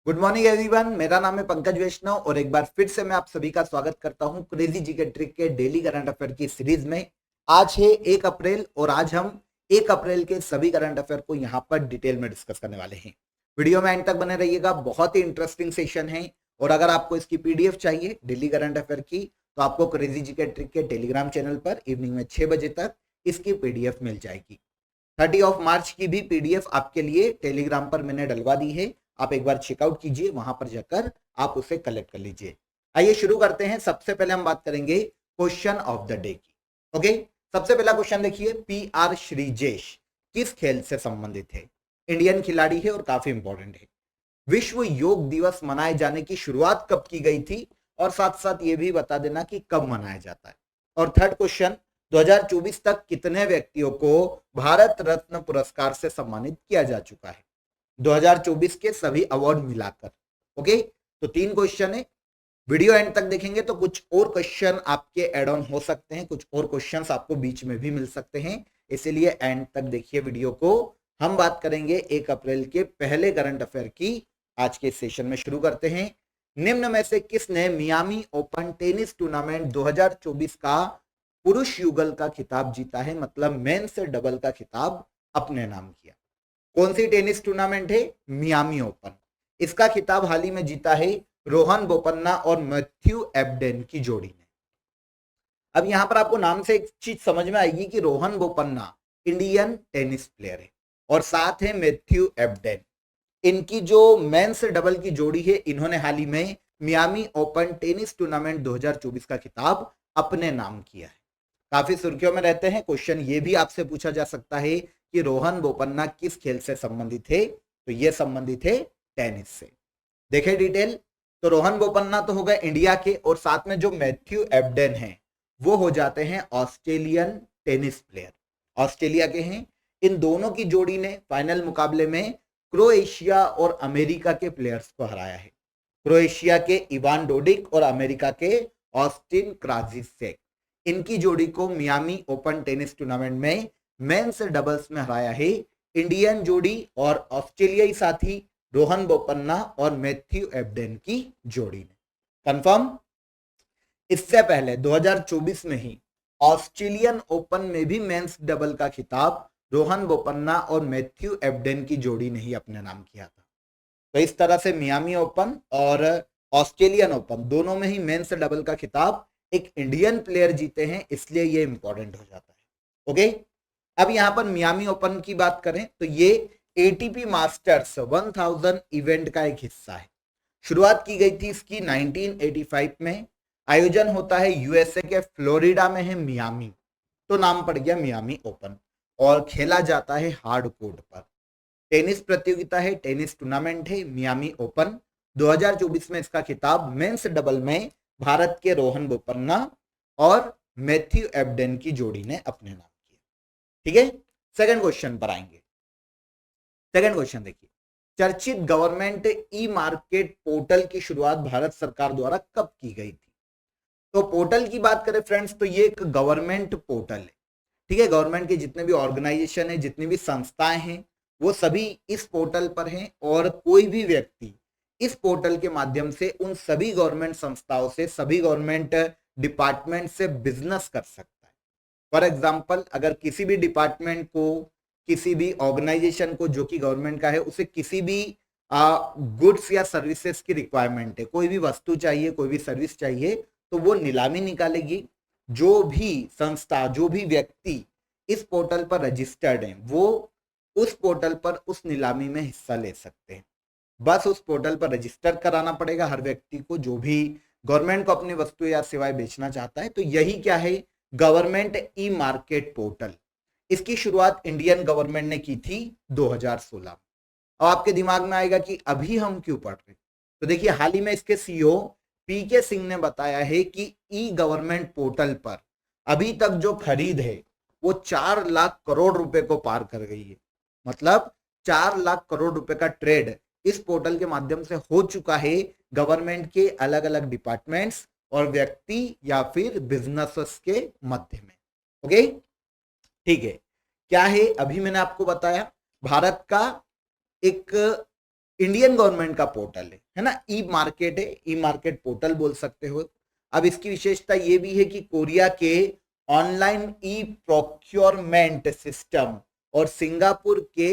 Good morning everyone, मेरा नाम है पंकज वैष्णव और एक बार फिर से मैं आप सभी का स्वागत करता हूं क्रेजी जीके ट्रिक के डेली करंट अफेयर की सीरीज में। आज है 1 अप्रैल और आज हम 1 अप्रैल के सभी करंट अफेयर को यहां पर डिटेल में डिस्कस करने वाले हैं। वीडियो में एंड तक बने रहिएगा, बहुत ही इंटरेस्टिंग सेशन है। और अगर आपको इसकी पीडीएफ चाहिए डेली करंट अफेयर की तो आपको क्रेजी जीके ट्रिक के टेलीग्राम चैनल पर इवनिंग में 6 बजे तक इसकी पीडीएफ मिल जाएगी। 30 मार्च की भी पीडीएफ आपके लिए टेलीग्राम पर मैंने डलवा दी है, आप एक बार चेकआउट कीजिए, वहां पर जाकर आप उसे कलेक्ट कर लीजिए। आइए शुरू करते हैं। सबसे पहले हम बात करेंगे क्वेश्चन ऑफ द डे की। ओके, सबसे पहला क्वेश्चन देखिए, PR श्रीजेश किस खेल से संबंधित है? इंडियन खिलाड़ी है और काफी इंपॉर्टेंट है। विश्व योग दिवस मनाए जाने की शुरुआत कब की गई थी और साथ साथ ये भी बता देना कि कब मनाया जाता है। और थर्ड क्वेश्चन, 2024 तक कितने व्यक्तियों को भारत रत्न पुरस्कार से सम्मानित किया जा चुका है? 2024 के सभी अवार्ड मिलाकर। ओके, तो 3 क्वेश्चन है। वीडियो एंड तक देखेंगे तो कुछ और क्वेश्चन आपके एड ऑन हो सकते हैं, कुछ और क्वेश्चंस आपको बीच में भी मिल सकते हैं, इसीलिए एंड तक देखिए वीडियो को। हम बात करेंगे 1 अप्रैल के पहले करंट अफेयर की। आज के सेशन में शुरू करते हैं। निम्न में से किसने मियामी ओपन टेनिस टूर्नामेंट 2024 का पुरुष युगल का खिताब जीता है, मतलब मेंस डबल का खिताब अपने नाम किया? कौन सी टेनिस टूर्नामेंट है? Miami open. इसका खिताब हाल ही में जीता है रोहन बोपन्ना और मैथ्यू एब्डेन की जोड़ी ने। अब यहां पर आपको नाम से एक चीज समझ में आएगी कि Rohan Bopanna Indian tennis player है और साथ है मैथ्यू एब्डेन। इनकी जो मेंस डबल की जोड़ी है, इन्होंने हाल ही में मियामी ओपन टेनिस टूर्नामेंट 2024 का खिताब अपने नाम किया है। काफी सुर्खियों में रहते हैं। क्वेश्चन ये भी आपसे पूछा जा सकता है कि रोहन बोपन्ना किस खेल से संबंधित है, तो ये संबंधित है टेनिस से। देखें डिटेल, तो रोहन बोपन्ना तो हो गए इंडिया के और साथ में जो मैथ्यू एब्डेन है वो हो जाते हैं ऑस्ट्रेलियन टेनिस प्लेयर, ऑस्ट्रेलिया के हैं। इन दोनों की जोड़ी ने फाइनल मुकाबले में क्रोएशिया और अमेरिका के प्लेयर्स को हराया है। क्रोएशिया के इवान डोडिक और अमेरिका के ऑस्टिन क्राजिसेक, इनकी जोड़ी को मियामी ओपन टेनिस टूर्नामेंट में मेंस डबल्स में हराया है इंडियन जोड़ी और ऑस्ट्रेलियाई साथी रोहन बोपन्ना और मैथ्यू एब्डेन की जोड़ी ने। कंफर्म? इससे पहले 2024 में ही ऑस्ट्रेलियन ओपन में भी मेंस डबल का खिताब रोहन बोपन्ना और मैथ्यू एब्डेन की जोड़ी ने ही अपने नाम किया था। तो इस तरह से मियामी ओपन और ऑस्ट्रेलियन ओपन दोनों में ही मेंस डबल का खिताब एक इंडियन प्लेयर जीते हैं, इसलिए ये इंपॉर्टेंट हो जाता है। ओके, अब यहां पर मियामी ओपन की बात करें तो ये एटीपी मास्टर्स 1000 इवेंट का एक हिस्सा है। शुरुआत की गई थी इसकी 1985 में। आयोजन होता है यूएसए के फ्लोरिडा में है मियामी, तो नाम पड़ गया मियामी ओपन। और खेला जाता है हार्ड कोर्ट पर। टेनिस प्रतियोगिता है, टेनिस टूर्नामेंट है मियामी ओपन। 2024 में इसका खिताब मेंस डबल में भारत के रोहन बोपन्ना और मैथ्यू एब्डेन की जोड़ी ने अपने नाम किया। ठीक है, सेकंड क्वेश्चन पर आएंगे। सेकंड क्वेश्चन देखिए, चर्चित गवर्नमेंट ई मार्केट पोर्टल की शुरुआत भारत सरकार द्वारा कब की गई थी? तो पोर्टल की बात करें फ्रेंड्स तो ये एक गवर्नमेंट पोर्टल है। ठीक है, गवर्नमेंट के जितने भी ऑर्गेनाइजेशन है, जितनी भी संस्थाएं हैं, वो सभी इस पोर्टल पर हैं और कोई भी व्यक्ति इस पोर्टल के माध्यम से उन सभी गवर्नमेंट संस्थाओं से, सभी गवर्नमेंट डिपार्टमेंट से बिजनेस कर सकता है। फॉर एग्जाम्पल, अगर किसी भी डिपार्टमेंट को, किसी भी ऑर्गेनाइजेशन को जो कि गवर्नमेंट का है, उसे किसी भी गुड्स या सर्विसेज की रिक्वायरमेंट है, कोई भी वस्तु चाहिए, कोई भी सर्विस चाहिए, तो वो नीलामी निकालेगी। जो भी संस्था, जो भी व्यक्ति इस पोर्टल पर रजिस्टर्ड हैं, वो उस पोर्टल पर उस नीलामी में हिस्सा ले सकते हैं। बस उस पोर्टल पर रजिस्टर कराना पड़ेगा हर व्यक्ति को जो भी गवर्नमेंट को अपनी वस्तु या सेवाएं बेचना चाहता है। तो यही क्या है, गवर्नमेंट ई मार्केट पोर्टल। इसकी शुरुआत इंडियन गवर्नमेंट ने की थी 2016। अब आपके दिमाग में आएगा कि अभी हम क्यों पढ़ रहे हैं, तो देखिए हाल ही में इसके सीईओ पीके सिंह ने बताया है कि ई गवर्नमेंट पोर्टल पर अभी तक जो खरीद है वो 4 लाख करोड़ रुपए को पार कर गई है। मतलब 4 लाख करोड़ रुपए का ट्रेड इस पोर्टल के माध्यम से हो चुका है गवर्नमेंट के अलग अलग डिपार्टमेंट्स और व्यक्ति या फिर बिजनेसेस के मध्य में। ओके, ठीक है। क्या है, अभी मैंने आपको बताया भारत का एक इंडियन गवर्नमेंट का पोर्टल है ना, ई मार्केट है, ई मार्केट पोर्टल बोल सकते हो। अब इसकी विशेषता ये भी है कि कोरिया के ऑनलाइन ई प्रोक्योरमेंट सिस्टम और सिंगापुर के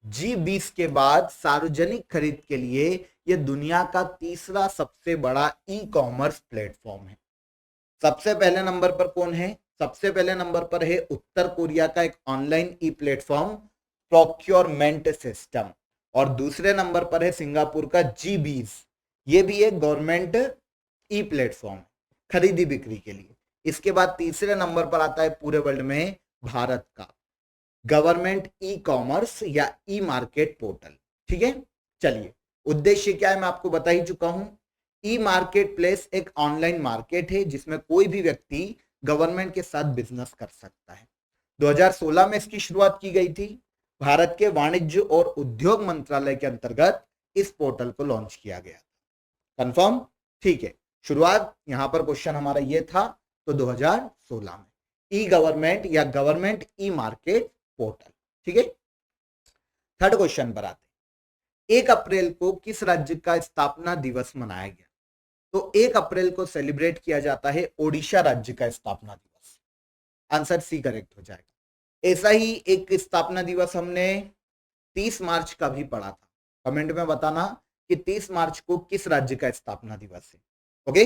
G20 के बाद सार्वजनिक खरीद के लिए यह दुनिया का तीसरा सबसे बड़ा ई कॉमर्स प्लेटफॉर्म है। सबसे पहले नंबर पर कौन है? सबसे पहले नंबर पर है उत्तर कोरिया का एक ऑनलाइन ई प्लेटफॉर्म प्रोक्योरमेंट सिस्टम, और दूसरे नंबर पर है सिंगापुर का G20। ये भी एक गवर्नमेंट ई प्लेटफॉर्म खरीदी बिक्री के लिए। इसके बाद तीसरे नंबर पर आता है पूरे वर्ल्ड में भारत का गवर्नमेंट ई कॉमर्स या ई मार्केट पोर्टल। ठीक है, चलिए उद्देश्य क्या है मैं आपको बता ही चुका हूं। ई मार्केट प्लेस एक ऑनलाइन मार्केट है जिसमें कोई भी व्यक्ति गवर्नमेंट के साथ बिजनेस कर सकता है। 2016 में इसकी शुरुआत की गई थी। भारत के वाणिज्य और उद्योग मंत्रालय के अंतर्गत इस पोर्टल को लॉन्च किया गया था। कंफर्म? ठीक है, शुरुआत यहां पर क्वेश्चन हमारा ये था, तो 2016 में ई गवर्नमेंट या गवर्नमेंट ई मार्केट पोर्टल। ठीक है, थर्ड क्वेश्चन पर आते। 1 अप्रैल को किस राज्य का स्थापना दिवस मनाया गया? तो 1 अप्रैल को सेलिब्रेट किया जाता है ओडिशा राज्य का स्थापना दिवस। आंसर सी करेक्ट हो जाएगा। ऐसा ही एक स्थापना दिवस हमने 30 मार्च का भी पढ़ा था। कमेंट में बताना कि 30 मार्च को किस राज्य का स्थापना दिवस है। ओके,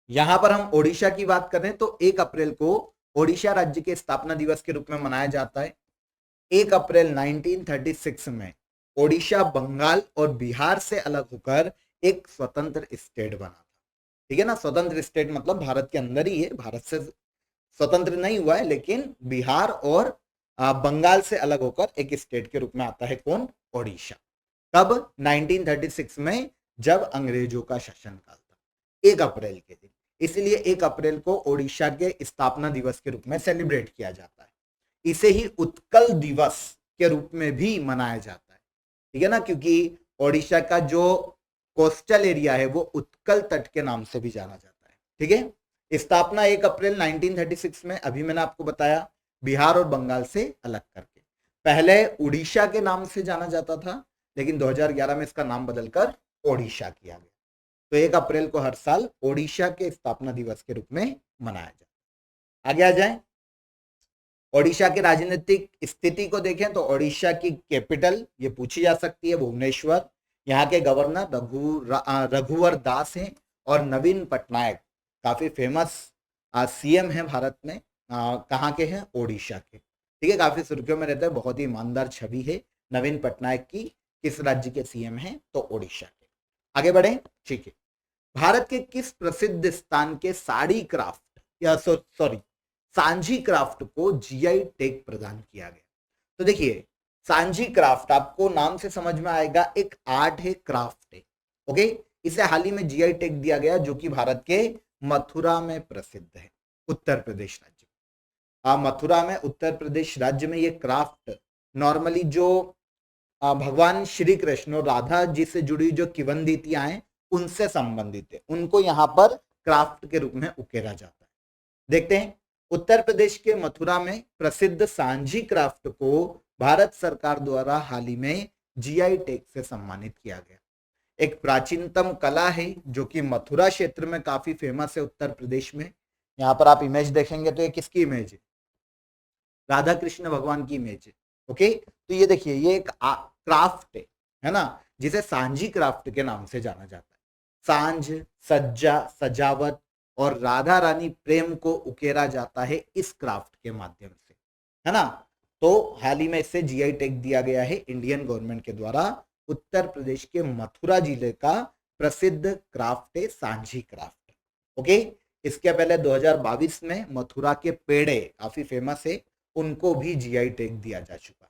यहां पर हम ओडिशा की बात करें तो 1 अप्रैल को ओडिशा राज्य के स्थापना दिवस के रूप में मनाया जाता है। 1 अप्रैल 1936 में ओडिशा बंगाल और बिहार से अलग होकर एक स्वतंत्र स्टेट बना था। ठीक है ना, स्वतंत्र स्टेट मतलब भारत के अंदर ही है, भारत से स्वतंत्र नहीं हुआ है, लेकिन बिहार और बंगाल से अलग होकर एक स्टेट के रूप में आता है। कौन? ओडिशा। कब? 1936 में, जब अंग्रेजों का शासनकाल था, 1 अप्रैल के दिन। इसलिए 1 अप्रैल को ओडिशा के स्थापना दिवस के रूप में सेलिब्रेट किया जाता है। इसे ही उत्कल दिवस के रूप में भी मनाया जाता है। ठीक है ना, क्योंकि ओडिशा का जो कोस्टल एरिया है वो उत्कल तट के नाम से भी जाना जाता है। ठीक है, स्थापना 1 अप्रैल 1936 में, अभी मैंने आपको बताया, बिहार और बंगाल से अलग करके। पहले उड़ीसा के नाम से जाना जाता था, लेकिन 2011 में इसका नाम बदलकर ओडिशा किया गया। तो 1 अप्रैल को हर साल ओडिशा के स्थापना दिवस के रूप में मनाया जाता है। आगे आ जाए, ओडिशा की राजनीतिक स्थिति को देखें तो ओडिशा की कैपिटल ये पूछी जा सकती है भुवनेश्वर। यहाँ के गवर्नर रघुवर दास हैं, और नवीन पटनायक काफी फेमस सीएम है भारत में। कहाँ के हैं? ओडिशा के। ठीक है, काफी सुर्खियों में रहते हैं, बहुत ही ईमानदार छवि है नवीन पटनायक की। किस राज्य के सीएम हैं? तो ओडिशा के। आगे बढ़े। ठीक है, भारत के किस प्रसिद्ध स्थान के साड़ी क्राफ्ट या सॉरी सांझी क्राफ्ट को जीआई टैग प्रदान किया गया? तो देखिए, सांझी क्राफ्ट आपको नाम से समझ में आएगा, एक आर्ट है, क्राफ्ट है। ओके, इसे हाल ही में जीआई टैग दिया गया, जो कि भारत के मथुरा में प्रसिद्ध है, उत्तर प्रदेश राज्य। मथुरा में, उत्तर प्रदेश राज्य में ये क्राफ्ट नॉर्मली जो भगवान श्री कृष्ण और राधा जी से जुड़ी जो किंवदंतियां हैं उनसे संबंधित है, उनको यहाँ पर क्राफ्ट के रूप में उकेरा जाता है। देखते हैं, उत्तर प्रदेश के मथुरा में प्रसिद्ध सांझी क्राफ्ट को भारत सरकार द्वारा हाल ही में जीआई टैग से सम्मानित किया गया। एक प्राचीनतम कला है जो कि मथुरा क्षेत्र में काफी फेमस है उत्तर प्रदेश में। यहाँ पर आप इमेज देखेंगे तो ये किसकी इमेज है? राधा कृष्ण भगवान की इमेज है। ओके, तो ये देखिए, ये एक क्राफ्ट है ना, जिसे सांझी क्राफ्ट के नाम से जाना जाता है। सांझ, सज्जा, सजावट और राधा रानी प्रेम को उकेरा जाता है इस क्राफ्ट के माध्यम से, है ना। तो हाल ही में इससे जीआई टैग दिया गया है इंडियन गवर्नमेंट के द्वारा। उत्तर प्रदेश के मथुरा जिले का प्रसिद्ध क्राफ्ट है सांझी क्राफ्ट। ओके, इसके पहले 2022 में मथुरा के पेड़े काफी फेमस है, उनको भी जीआई टैग दिया जा चुका।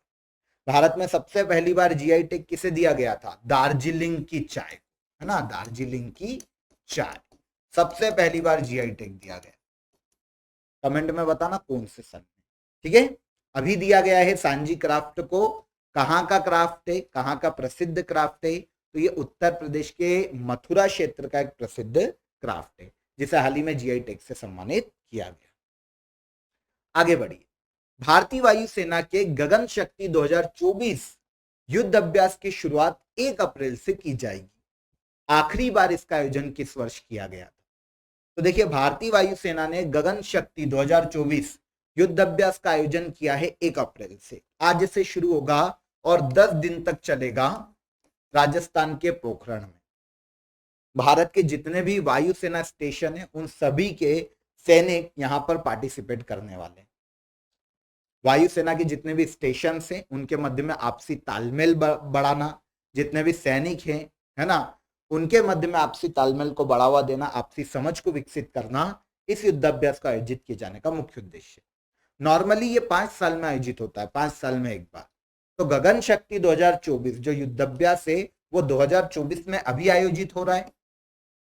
भारत में सबसे पहली बार जीआई टैग किसे दिया गया था? दार्जिलिंग की चाय, है ना, दार्जिलिंग की चाय सबसे पहली बार जीआई टैग दिया गया। कमेंट में बताना कौन से सन में। ठीक है, अभी दिया गया है सांझी क्राफ्ट को। कहाँ का क्राफ्ट है, कहाँ का प्रसिद्ध क्राफ्ट है? तो ये उत्तर प्रदेश के मथुरा क्षेत्र का एक प्रसिद्ध क्राफ्ट है, जिसे हाल ही में जीआई टैग से सम्मानित किया गया। आगे बढ़िए, भारतीय वायुसेना के गगन शक्ति 2024 युद्ध अभ्यास की शुरुआत 1 अप्रैल से की जाएगी। आखिरी बार इसका आयोजन किस वर्ष किया गया था? तो देखिए, भारतीय वायुसेना ने गगन शक्ति 2024 युद्ध अभ्यास का आयोजन किया है 1 अप्रैल से। आज से शुरू होगा और 10 दिन तक चलेगा राजस्थान के पोखरण में। भारत के जितने भी वायुसेना स्टेशन है उन सभी के सैनिक यहां पर पार्टिसिपेट करने वाले हैं। वायुसेना के जितने भी स्टेशन हैं उनके मध्य में आपसी तालमेल बढ़ाना, जितने भी सैनिक हैं, है ना, उनके मध्य में आपसी तालमेल को बढ़ावा देना, आपसी समझ को विकसित करना, इस युद्धाभ्यास का आयोजित किए जाने का मुख्य उद्देश्य है। नॉर्मली ये 5 साल में आयोजित होता है, 5 साल में एक बार। तो गगन शक्ति 2024 जो युद्धाभ्यास है वो 2024 में अभी आयोजित हो रहा है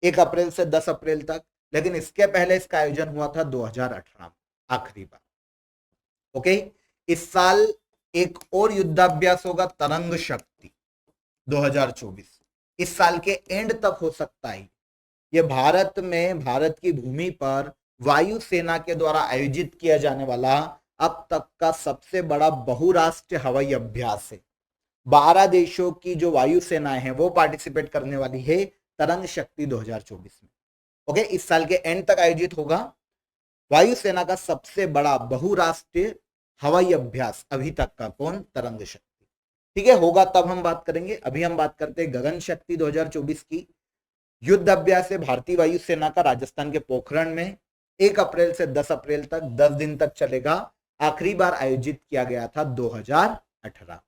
1 अप्रैल से 10 अप्रैल तक, लेकिन इसके पहले इसका आयोजन हुआ था 2018 में आखिरी बार। ओके, इस साल एक और युद्धाभ्यास होगा तरंग शक्ति 2024, इस साल के एंड तक हो सकता है। यह भारत में, भारत की भूमि पर वायुसेना के द्वारा आयोजित किया जाने वाला अब तक का सबसे बड़ा बहुराष्ट्रीय हवाई अभ्यास है। 12 देशों की जो वायुसेनाएं हैं वो पार्टिसिपेट करने वाली है तरंग शक्ति 2024 में। ओके, इस साल के एंड तक आयोजित होगा वायुसेना का सबसे बड़ा बहुराष्ट्रीय हवाई अभ्यास अभी तक का। कौन? तरंग शक्ति। ठीक है, होगा तब हम बात करेंगे। अभी हम बात करते हैं गगन शक्ति 2024 की। युद्ध अभ्यास है भारतीय वायुसेना का राजस्थान के पोखरण में 1 अप्रैल से 10 अप्रैल तक 10 दिन तक चलेगा। आखिरी बार आयोजित किया गया था 2018।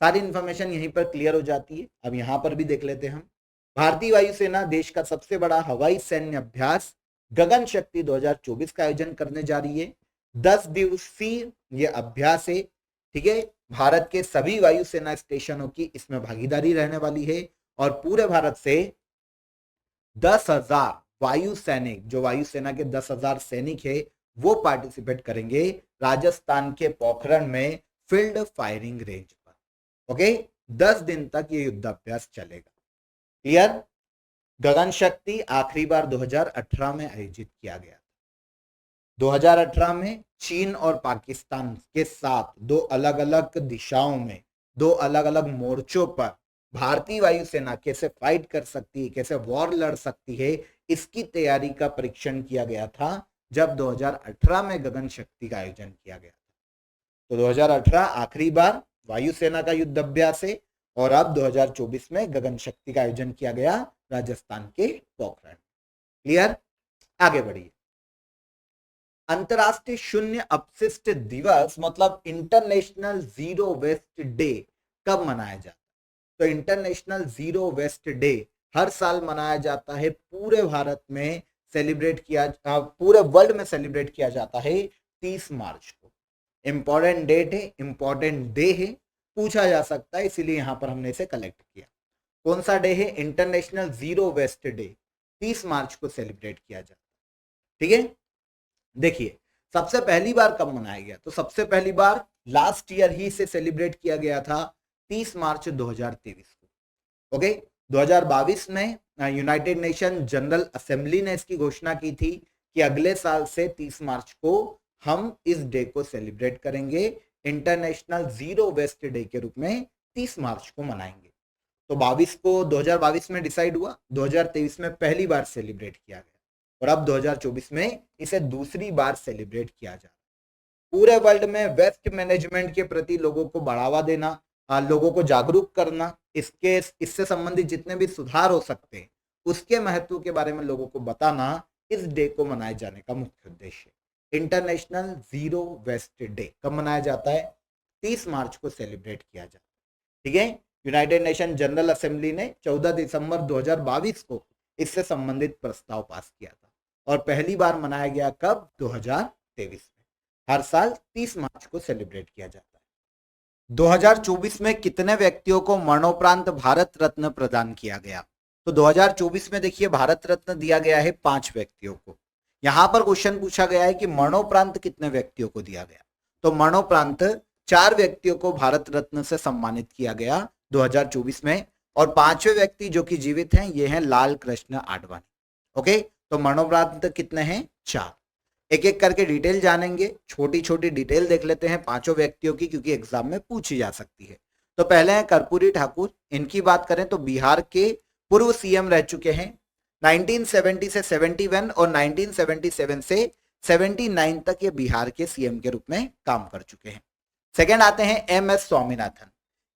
सारी इंफॉर्मेशन यहीं पर क्लियर हो जाती है। अब यहां पर भी देख लेते हैं हम। भारतीय वायुसेना देश का सबसे बड़ा हवाई सैन्य अभ्यास गगन शक्ति 2024 का आयोजन करने जा रही है। 10 दिवसीय यह अभ्यास है। ठीक है, भारत के सभी वायुसेना स्टेशनों की इसमें भागीदारी रहने वाली है और पूरे भारत से 10,000 वायु सैनिक, जो वायुसेना के 10,000 सैनिक है वो पार्टिसिपेट करेंगे राजस्थान के पोखरण में फील्ड फायरिंग रेंज पर। ओके, 10 दिन तक ये युद्धाभ्यास चलेगा। क्लियर? गगन शक्ति आखिरी बार 2018 में आयोजित किया गया था। 2018 में चीन और पाकिस्तान के साथ 2 अलग अलग दिशाओं में, 2 अलग अलग मोर्चों पर भारतीय वायुसेना कैसे फाइट कर सकती है, कैसे वॉर लड़ सकती है, इसकी तैयारी का परीक्षण किया गया था जब 2018 में गगन शक्ति का आयोजन किया गया था। तो 2018 आखिरी बार वायुसेना का युद्ध अभ्यास है और अब 2024 में गगन शक्ति का आयोजन किया गया राजस्थान के पोखरण। क्लियर? आगे बढ़िए। अंतरराष्ट्रीय शून्य अपशिष्ट दिवस मतलब इंटरनेशनल जीरो वेस्ट डे कब मनाया जाता है? तो इंटरनेशनल जीरो वेस्ट डे हर साल मनाया जाता है। पूरे भारत में सेलिब्रेट किया, पूरे वर्ल्ड में सेलिब्रेट किया जाता है 30 मार्च को। इंपॉर्टेंट डेट है, इंपॉर्टेंट डे है, पूछा जा सकता है, इसीलिए यहां पर हमने इसे कलेक्ट किया। कौन सा डे है? International zero waste day. 30 मार्च को सेलिब्रेट किया जाता है। ठीक है, देखिए सबसे पहली बार कब मनाया गया? तो सबसे पहली बार लास्ट ईयर ही से सेलिब्रेट किया गया था 30 मार्च 2023 को। ओके, 2022 में यूनाइटेड नेशन जनरल असेंबली ने इसकी घोषणा की थी कि अगले साल से 30 मार्च को हम इस डे को सेलिब्रेट करेंगे, इंटरनेशनल जीरो वेस्ट डे के रूप में 30 मार्च को मनाएंगे। तो 2022 में डिसाइड हुआ, 2023 में पहली बार सेलिब्रेट किया गया और अब 2024 में इसे दूसरी बार सेलिब्रेट किया जा रहा है। पूरे वर्ल्ड में वेस्ट मैनेजमेंट के प्रति लोगों को बढ़ावा देना, लोगों को जागरूक करना, इससे संबंधित जितने भी सुधार हो सकते हैं उसके महत्व के बारे में लोगों को बताना इस डे को मनाए जाने का मुख्य उद्देश्य है। इंटरनेशनल जीरो वेस्ट डे कब मनाया जाता है? 30 मार्च को सेलिब्रेट किया जाता है। ठीक है, यूनाइटेड नेशन जनरल असेंबली ने 14 दिसंबर 2022 को इससे संबंधित प्रस्ताव पास किया था और पहली बार मनाया गया कब? 2023 में। हर साल 30 मार्च को सेलिब्रेट किया जाता है। 2024 में कितने व्यक्तियों को मरणोपरांत भारत रत्न प्रदान किया गया? तो 2024 में देखिए भारत रत्न दिया गया है 5 व्यक्तियों को। यहां पर क्वेश्चन पूछा गया है कि मरणोपरांत कितने व्यक्तियों को दिया गया? तो मरणोपरांत 4 व्यक्तियों को भारत रत्न से सम्मानित किया गया 2024 में और 5वें व्यक्ति जो कि जीवित हैं ये हैं लाल कृष्ण आडवाणी। ओके, तो मरणोपरांत कितने हैं? 4। एक एक करके डिटेल जानेंगे, छोटी छोटी डिटेल देख लेते हैं 5 व्यक्तियों की, क्योंकि एग्जाम में पूछी जा सकती है। तो पहले हैं कर्पूरी ठाकुर। इनकी बात करें तो बिहार के पूर्व सीएम रह चुके हैं। 1970 से 71 और 1977 से 79 तक ये बिहार के सीएम के रूप में काम कर चुके हैं। सेकंड आते हैं एम एस स्वामीनाथन।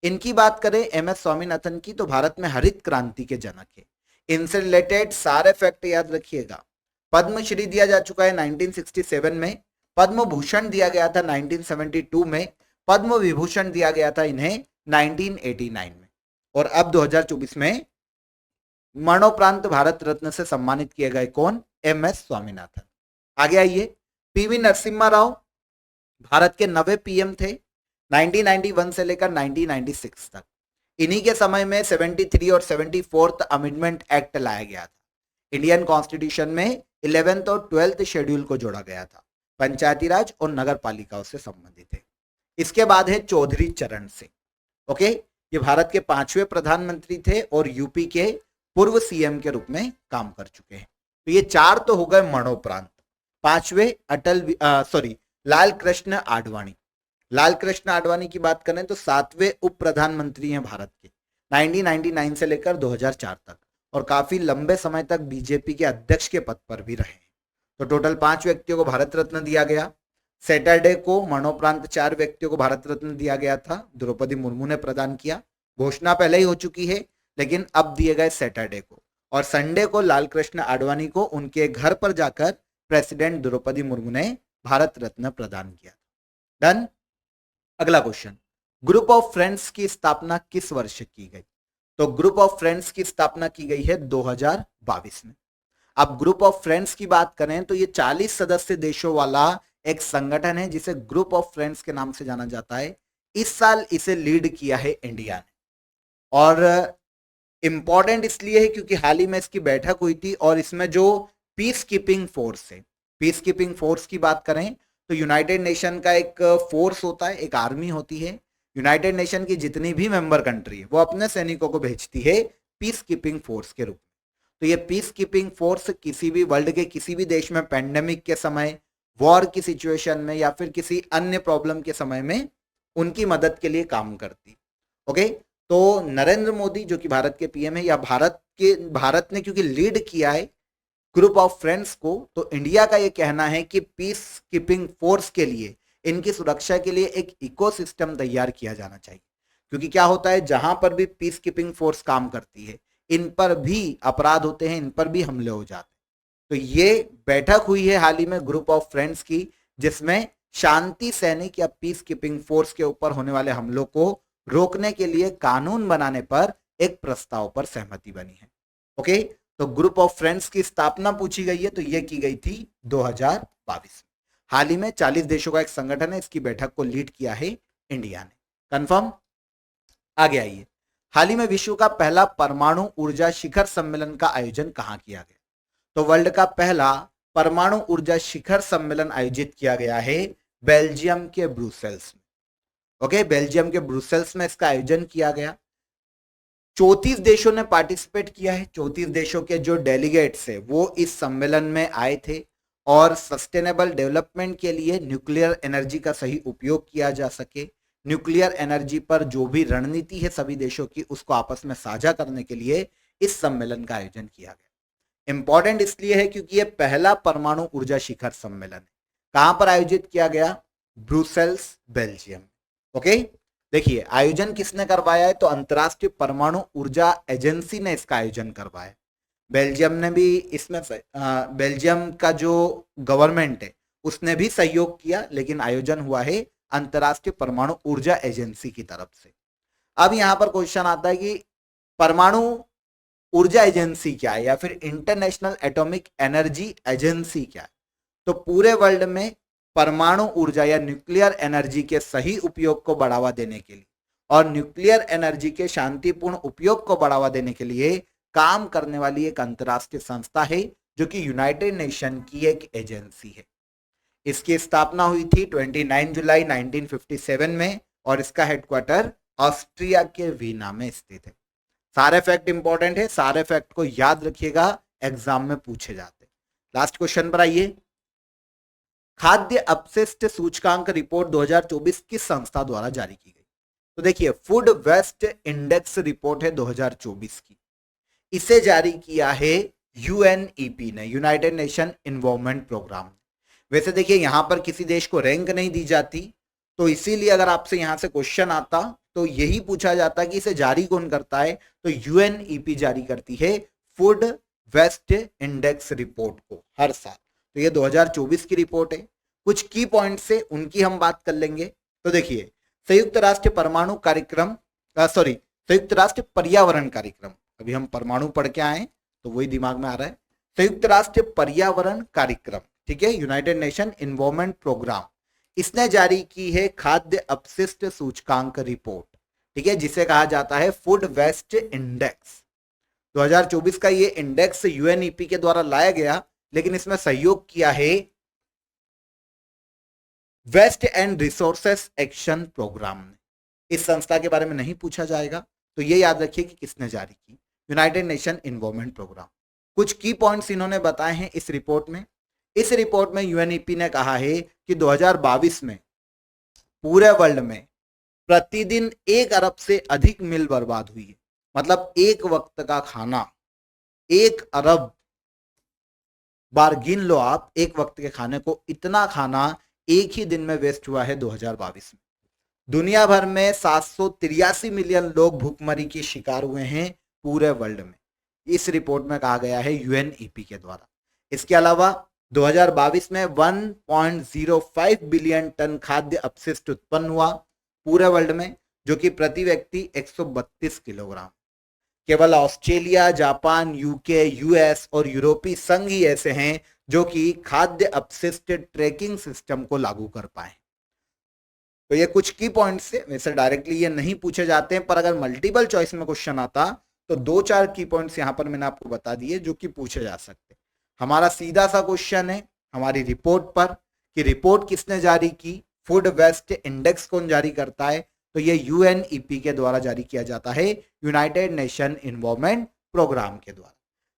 इनकी बात करें एम एस स्वामीनाथन की तो भारत में हरित क्रांति के जनक है। इनसे रिलेटेड सारे फैक्ट याद रखिएगा। पद्मश्री दिया जा चुका है 1967 में, पद्म भूषण दिया गया था 1972 में, पद्म विभूषण दिया गया था इन्हें 1989 में, और अब 2024 में मरणोपरांत भारत रत्न से सम्मानित किए गए कौन? M S Swaminathan. आगे आइए, पीवी नरसिम्हा राव भारत के 9वें पीएम थे 1991 से लेकर 1996 तक। इन्हीं के समय में 73 और 74th अमेंडमेंट एक्ट लाया गया था। इंडियन कॉन्स्टिट्यूशन में 11th और 12th शेड्यूल को जोड़ा गया था। पंचायती राज और नगर पालिकाओं से संबंधित है। इसके बाद है चौधरी चरण सिंह। ओके, ये भारत के 5वें प्रधानमंत्री थे और यूपी के पूर्व सीएम के रूप में काम कर चुके हैं। तो ये 4 तो हो गए मरणोपरांत। 5वें लाल कृष्ण आडवाणी। लाल कृष्ण आडवाणी की बात करें तो 7वें उप प्रधानमंत्री हैं भारत के 1999 से लेकर 2004 तक, और काफी लंबे समय तक बीजेपी के अध्यक्ष के पद पर भी रहे हैं। तो टोटल 5 व्यक्तियों को भारत रत्न दिया गया। सैटरडे को मरणोपरांत 4 व्यक्तियों को भारत रत्न दिया गया था, द्रौपदी मुर्मू ने प्रदान किया। घोषणा पहले ही हो चुकी है, लेकिन अब दिए गए सैटरडे को, और संडे को लाल कृष्ण आडवाणी को उनके घर पर जाकर प्रेसिडेंट द्रौपदी मुर्मू ने भारत रत्न प्रदान किया। डन। अगला क्वेश्चन, ग्रुप ऑफ फ्रेंड्स की स्थापना किस वर्ष की गई? तो ग्रुप ऑफ फ्रेंड्स की स्थापना की गई है 2022 में। अब ग्रुप ऑफ फ्रेंड्स की बात करें तो ये 40 सदस्य देशों वाला एक संगठन है जिसे ग्रुप ऑफ फ्रेंड्स के नाम से जाना जाता है। इस साल इसे लीड किया है इंडिया ने, और इंपॉर्टेंट इसलिए है क्योंकि हाल ही में इसकी बैठक हुई थी, और इसमें जो पीस कीपिंग फोर्स है, पीस कीपिंग फोर्स की बात करें तो यूनाइटेड नेशन का एक फोर्स होता है, एक आर्मी होती है। यूनाइटेड नेशन की जितनी भी मेंबर कंट्री है वो अपने सैनिकों को भेजती है पीस कीपिंग फोर्स के रूप में। तो ये पीस कीपिंग फोर्स किसी भी वर्ल्ड के किसी भी देश में पैंडेमिक के समय, वॉर की सिचुएशन में, या फिर किसी अन्य प्रॉब्लम के समय में उनकी मदद के लिए काम करती। ओके, तो नरेंद्र मोदी जो कि भारत के पीएम है, या भारत ने क्योंकि लीड किया है ग्रुप ऑफ फ्रेंड्स को, तो इंडिया का यह कहना है कि पीस कीपिंग फोर्स के लिए, इनकी सुरक्षा के लिए एक इकोसिस्टम तैयार किया जाना चाहिए। क्योंकि क्या होता है, जहां पर भी पीस कीपिंग फोर्स काम करती है इन पर भी अपराध होते हैं, इन पर भी हमले हो जाते हैं। तो ये बैठक हुई है हाल ही में ग्रुप ऑफ फ्रेंड्स की, जिसमें शांति सैनिक या पीस कीपिंग फोर्स के ऊपर होने वाले हमलों को रोकने के लिए कानून बनाने पर एक प्रस्ताव पर सहमति बनी है। ओके, तो ग्रुप ऑफ फ्रेंड्स की स्थापना पूछी गई है तो यह की गई थी 2022 में। हाल ही में 40 देशों का एक संगठन है, इसकी बैठक को लीड किया है इंडिया ने। कंफर्म। आगे आइए, हाल ही में विश्व का पहला परमाणु ऊर्जा शिखर सम्मेलन का आयोजन कहां किया गया? तो वर्ल्ड का पहला परमाणु ऊर्जा शिखर सम्मेलन आयोजित किया गया है बेल्जियम के ब्रुसेल्स में। ओके, बेल्जियम के ब्रुसेल्स में इसका आयोजन किया गया। 34 देशों ने पार्टिसिपेट किया है। 34 देशों के जो डेलीगेट्स है वो इस सम्मेलन में आए थे, और सस्टेनेबल डेवलपमेंट के लिए न्यूक्लियर एनर्जी का सही उपयोग किया जा सके, न्यूक्लियर एनर्जी पर जो भी रणनीति है सभी देशों की, उसको आपस में साझा करने के लिए इस सम्मेलन का आयोजन किया गया। इंपॉर्टेंट इसलिए है क्योंकि यह पहला परमाणु ऊर्जा शिखर सम्मेलन है। कहां पर आयोजित किया गया? Brussels, Belgium. ओके, देखिए आयोजन किसने करवाया है? तो अंतरराष्ट्रीय परमाणु ऊर्जा एजेंसी ने इसका आयोजन करवाया। बेल्जियम ने भी इसमें बेल्जियम का जो गवर्नमेंट है उसने भी सहयोग किया, लेकिन आयोजन हुआ है अंतरराष्ट्रीय परमाणु ऊर्जा एजेंसी की तरफ से। अब यहां पर क्वेश्चन आता है कि परमाणु ऊर्जा एजेंसी क्या है, या फिर इंटरनेशनल एटॉमिक एनर्जी एजेंसी क्या है? तो पूरे वर्ल्ड में परमाणु ऊर्जा या न्यूक्लियर एनर्जी के सही उपयोग को बढ़ावा देने के लिए और न्यूक्लियर एनर्जी के शांतिपूर्ण उपयोग को बढ़ावा देने के लिए काम करने वाली एक अंतरराष्ट्रीय संस्था है, जो कि यूनाइटेड नेशन की एक एजेंसी है। इसकी स्थापना हुई थी 29 जुलाई 1957 में, और इसका हेडक्वार्टर ऑस्ट्रिया के वीना में स्थित है। सारे फैक्ट इंपॉर्टेंट है, सारे फैक्ट को याद रखिएगा, एग्जाम में पूछे जाते। लास्ट क्वेश्चन पर आइए। खाद्य अपशिष्ट सूचकांक रिपोर्ट 2024 किस संस्था द्वारा जारी की गई? तो देखिए फूड वेस्ट इंडेक्स रिपोर्ट है 2024 की, इसे जारी किया है यूएनईपी ने, यूनाइटेड नेशन इन्वायरमेंट प्रोग्राम। वैसे देखिए यहां पर किसी देश को रैंक नहीं दी जाती, तो इसीलिए अगर आपसे यहां से क्वेश्चन आता तो यही पूछा जाता कि इसे जारी कौन करता है, तो यूएनईपी जारी करती है फूड वेस्ट इंडेक्स रिपोर्ट को हर साल। तो ये 2024 की रिपोर्ट है। कुछ की पॉइंट से उनकी हम बात कर लेंगे। तो देखिए संयुक्त राष्ट्र परमाणु कार्यक्रम, संयुक्त राष्ट्र पर्यावरण कार्यक्रम, अभी हम परमाणु पढ़ के आए तो वही दिमाग में आ रहा है। संयुक्त राष्ट्र पर्यावरण कार्यक्रम, ठीक है, यूनाइटेड नेशन इन्वायरमेंट प्रोग्राम, इसने जारी की है खाद्य अपशिष्ट सूचकांक रिपोर्ट, ठीक है, जिसे कहा जाता है फूड वेस्ट इंडेक्स। 2024 का ये इंडेक्स यूएनईपी के द्वारा लाया गया, लेकिन इसमें सहयोग किया है waste and resources action programme ने। इस संस्था के बारे में नहीं पूछा जाएगा, तो ये याद रखिए कि किसने जारी की, यूनाइटेड नेशन इन्वायरमेंट प्रोग्राम। कुछ की पॉइंट्स इन्होंने बताए हैं इस रिपोर्ट में। इस रिपोर्ट में यूएनईपी ने कहा है कि 2022 में पूरे वर्ल्ड में प्रतिदिन 1 अरब से अधिक मील बर्बाद हुई है। मतलब एक वक्त का खाना 1 अरब बार गिन लो आप, एक वक्त के खाने को, इतना खाना एक ही दिन में वेस्ट हुआ है 2022 में। दुनिया भर में 783 मिलियन लोग भूखमरी की शिकार हुए हैं पूरे वर्ल्ड में, इस रिपोर्ट में कहा गया है यूएनईपी के द्वारा। इसके अलावा 2022 में 1.05 बिलियन टन खाद्य अपशिष्ट उत्पन्न हुआ पूरे वर्ल्ड में, जो कि प्रति व्यक्ति 132 किलोग्राम। केवल ऑस्ट्रेलिया, जापान, यूके, यूएस और यूरोपीय संघ ही ऐसे हैं जो कि खाद्य अपशिष्ट ट्रैकिंग सिस्टम को लागू कर पाए। तो ये कुछ की पॉइंट्स है, वैसे डायरेक्टली ये नहीं पूछे जाते हैं, पर अगर मल्टीपल चॉइस में क्वेश्चन आता तो 2-4 की पॉइंट्स यहां पर मैंने आपको बता दिए जो कि पूछे जा सकते। हमारा सीधा सा क्वेश्चन है हमारी रिपोर्ट पर कि रिपोर्ट किसने जारी की, फूड वेस्ट इंडेक्स कौन जारी करता है, तो ये यूएनईपी के द्वारा जारी किया जाता है, यूनाइटेड नेशन इन्वायरमेंट प्रोग्राम के द्वारा।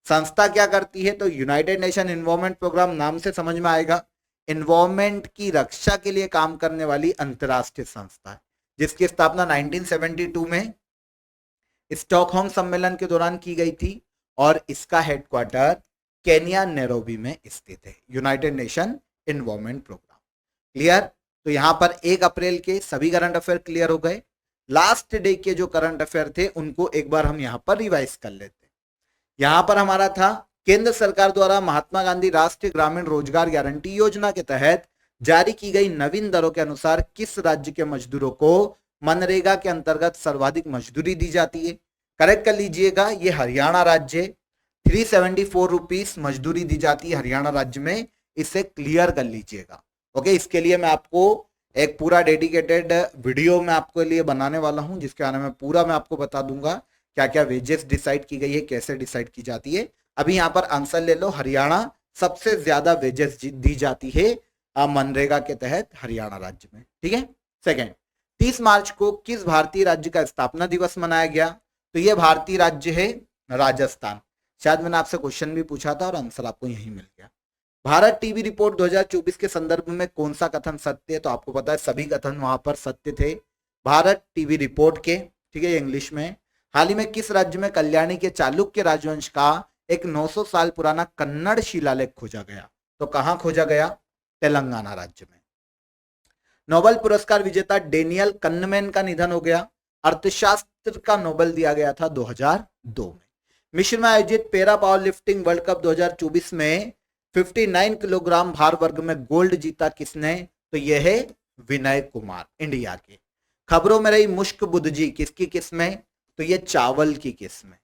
संस्था क्या करती है, तो यूनाइटेड नेशन इन्वायरमेंट प्रोग्राम नाम से समझ में आएगा, इन्वायरमेंट की रक्षा के लिए काम करने वाली अंतरराष्ट्रीय संस्था है, जिसकी स्थापना 1972 में स्टॉकहोम सम्मेलन के दौरान की गई थी और इसका हेडक्वार्टर केन्या नैरोबी में स्थित है। United Nation Environment Programme clear. तो यहां पर 1 अप्रैल के सभी करंट अफेयर क्लियर हो गए। लास्ट डे के जो करंट अफेयर थे उनको एक बार हम यहां पर रिवाइज कर लेते हैं। यहां पर हमारा था केंद्र सरकार द्वारा महात्मा गांधी राष्ट्रीय ग्रामीण रोजगार गारंटी योजना के तहत जारी की गई नवीन दरों के अनुसार किस राज्य के मजदूरों को मनरेगा के अंतर्गत सर्वाधिक मजदूरी दी जाती है। करेक्ट कर लीजिएगा, ये हरियाणा राज्य, 374 रुपीस मजदूरी दी जाती है हरियाणा राज्य में, इसे क्लियर कर लीजिएगा। ओके, इसके लिए मैं आपको एक पूरा डेडिकेटेड वीडियो मैं आपके लिए बनाने वाला हूं, जिसके बारे में पूरा मैं आपको बता दूंगा क्या क्या वेजेस डिसाइड की गई है, कैसे डिसाइड की जाती है। अभी यहाँ पर आंसर ले लो, हरियाणा सबसे ज्यादा वेजेस दी जाती है मनरेगा के तहत हरियाणा राज्य में, ठीक है। सेकेंड, 30 मार्च को किस भारतीय राज्य का स्थापना दिवस मनाया गया, तो ये भारतीय राज्य है राजस्थान। शायद मैंने आपसे क्वेश्चन भी पूछा था और आंसर आपको यही मिल गया। भारत टीवी रिपोर्ट 2024 के संदर्भ में कौन सा कथन सत्य है, तो आपको पता है सभी कथन वहां पर सत्य थे भारत टीवी रिपोर्ट के, ठीक है, इंग्लिश में। हाल ही में किस राज्य में कल्याणी के चालुक्य राजवंश का एक 900 साल पुराना कन्नड़ शिलालेख खोजा गया, तो कहां खोजा गया, तेलंगाना राज्य में। नोबेल पुरस्कार विजेता डेनियल कन्नमैन का निधन हो गया, अर्थशास्त्र का नोबेल दिया गया था 2002 में। मिस्र में आयोजित para power lifting world cup 2024 में 59 किलोग्राम भार वर्ग में गोल्ड जीता किसने, तो यह है विनय कुमार, इंडिया के। खबरों में रही मुश्क बुद्धजी किसकी किस्म में, तो यह चावल की किस्म में।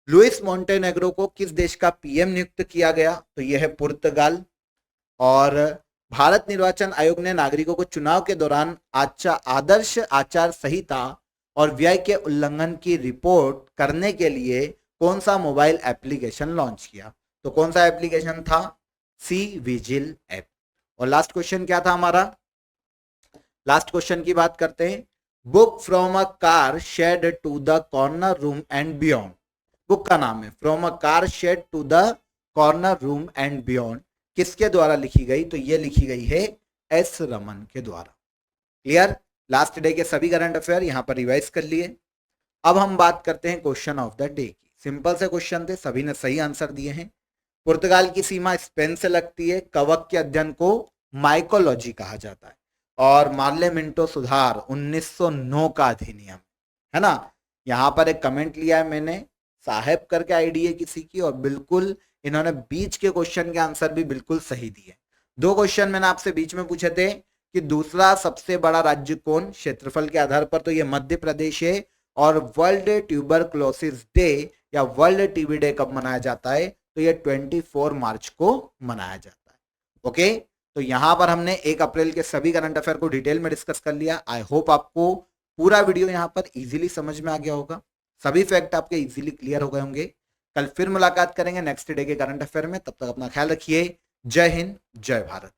लुइस मोंटेनेग्रो को किस देश का पीएम नियुक्त किया गया, तो यह है पुर्तगाल। और भारत निर्वाचन आयोग ने नागरिकों को चुनाव के दौरान आदर्श आचार संहिता और व्यय के उल्लंघन की रिपोर्ट करने के लिए कौन सा मोबाइल एप्लीकेशन लॉन्च किया, तो कौन सा एप्लीकेशन था, सी विजिल ऐप। और लास्ट क्वेश्चन क्या था हमारा, लास्ट क्वेश्चन की बात करते हैं। Book from a car shed to the corner room and beyond, book का नाम है from a car shed to the corner room and beyond, किसके द्वारा लिखी गई, तो ये लिखी गई है एस रमन के द्वारा। क्लियर। लास्ट डे के सभी करंट अफेयर यहाँ पर रिवाइज कर लिए। अब हम बात करते हैं क्वेश्चन ऑफ द डे की। सिंपल से क्वेश्चन थे, सभी ने सही आंसर दिए हैं। पुर्तगाल की सीमा स्पेन से लगती है, कवक के अध्ययन को माइकोलॉजी कहा जाता है, और मार्लेमिंटो सुधार 1909 का अधिनियम, है ना। यहाँ पर एक कमेंट लिया है मैंने, साहेब करके आईडी है किसी की, और बिल्कुल इन्होंने बीच के क्वेश्चन के आंसर भी बिल्कुल सही दिए। 2 क्वेश्चन मैंने आपसे बीच में पूछे थे कि दूसरा सबसे बड़ा राज्य कौन क्षेत्रफल के आधार पर, तो ये मध्य प्रदेश है। और वर्ल्ड ट्यूबरक्लोसिस डे या वर्ल्ड टीबी डे कब मनाया जाता है, तो ये 24 मार्च को मनाया जाता है। ओके, तो यहां पर हमने 1 अप्रैल के सभी करंट अफेयर को डिटेल में डिस्कस कर लिया। आई होप आपको पूरा वीडियो यहां पर इजीली समझ में आ गया होगा, सभी फैक्ट आपके इजीली क्लियर हो गए होंगे। कल फिर मुलाकात करेंगे नेक्स्ट डे के करंट अफेयर में, तब तक अपना ख्याल रखिए। जय हिंद, जय भारत।